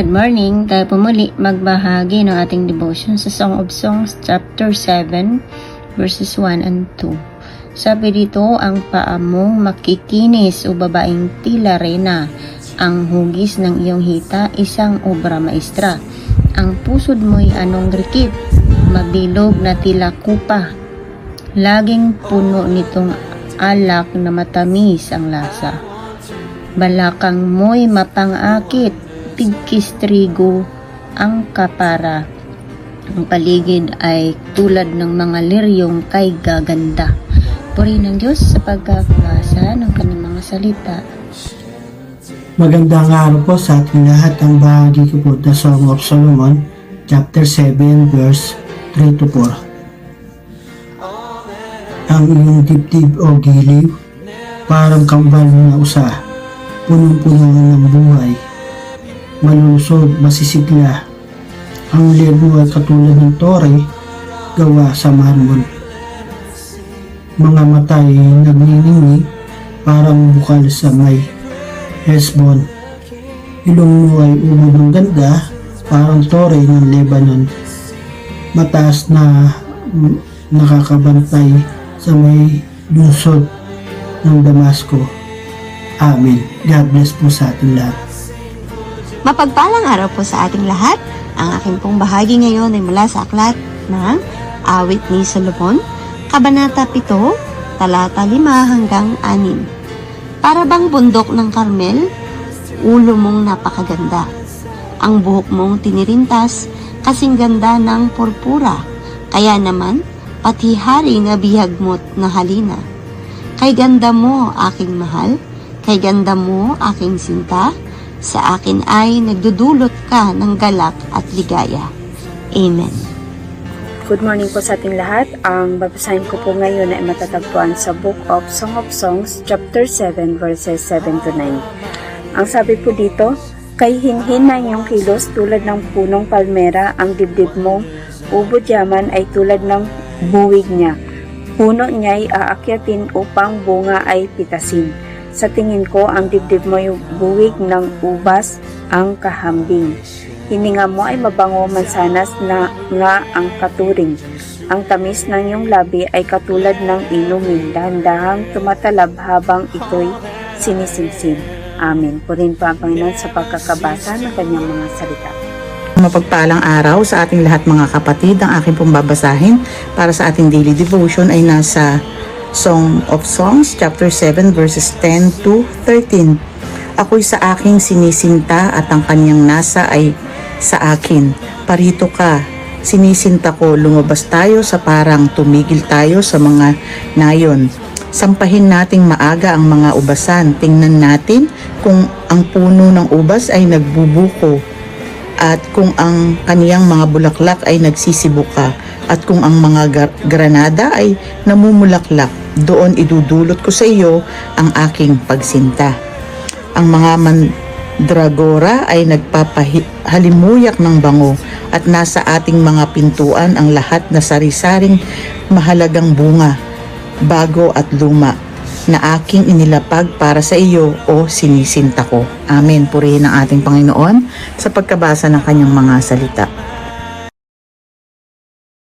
Good morning. Tayo po muli magbahagi ng ating devotion sa Song of Songs chapter 7 verses 1 and 2. Sabi dito, ang paa mong makikinis o babaeng tila rena, ang hugis ng iyong hita isang obra maestra. Ang pusod mo'y anong rikip, mabilog na tila kupa. Laging puno nitong alak na matamis ang lasa. Balakang mo'y mapangakit, tigkis trigo ang kapara. Ang paligid ay tulad ng mga liryong kay gaganda. Purihin ng Diyos sa pagkakabasa ng kanyang mga salita. Magandang araw po sa ating lahat. Ang bahagi ko po The Song of Solomon, chapter 7, verse 3 to 4. Ang iyong dibdib o giliw, parang kambal na usa, punong-puno ng buhay, malusog, masisigla. Ang lebo ay katulad ng tore, gawa sa marmol. Mga mata ay nagniningning, parang bukal sa may Hesbon. Ilong mo ay ubod ng ganda, parang tore ng Lebanon. Mataas na nakakabantay sa may lungsod ng Damasco. Amen. God bless po sa ating lahat. Mapagpalang araw po sa ating lahat. Ang aking pong bahagi ngayon ay mula sa aklat ng Awit ni Solomon, Kabanata 7, talata 5 hanggang 6. Para bang bundok ng Carmel, ulo mong napakaganda. Ang buhok mong tinirintas, kasing ganda ng purpura. Kaya naman, pati hari na bihagmot na halina. Kay ganda mo, aking mahal, kay ganda mo, aking sinta, sa akin ay nagdudulot ka ng galak at ligaya. Amen. Good morning po sa ating lahat. Ang babasahin ko po ngayon ay matatagpuan sa Book of Song of Songs, chapter 7, verses 7 to 9. Ang sabi po dito, kay hinhin na iyong kilos tulad ng punong palmera, ang dibdib mong ubod yaman ay tulad ng buwig niya. Puno niya ay aakyatin upang bunga ay pitasin. Sa tingin ko, ang dibdib mo yung buwig ng ubas ang kahambing. Hininga mo ay mabango mansanas na nga ang katuring. Ang tamis ng iyong labi ay katulad ng inumin, dahan-dahang tumatalab habang ito'y sinisimsim. Amen. Purihin pa ang Panginoon sa pagkakabasa ng kanyang mga salita. Mapagpalang araw sa ating lahat mga kapatid. Ang aking pong babasahin para sa ating daily devotion ay nasa Song of Songs, chapter 7, verses 10 to 13. Ako'y sa aking sinisinta at ang kanyang nasa ay sa akin. Parito ka, sinisinta ko, lumabas tayo sa parang tumigil tayo sa mga nayon. Sampahin nating maaga ang mga ubasan. Tingnan natin kung ang puno ng ubas ay nagbubuko at kung ang kaniyang mga bulaklak ay nagsisibuka at kung ang mga granada ay namumulaklak. Doon idudulot ko sa iyo ang aking pagsinta. Ang mga mandragora ay nagpapahalimuyak ng bango at nasa ating mga pintuan ang lahat na sari-saring mahalagang bunga, bago at luma, na aking inilapag para sa iyo o sinisinta ko. Amen. Purihin ang ating Panginoon sa pagkabasa ng kanyang mga salita.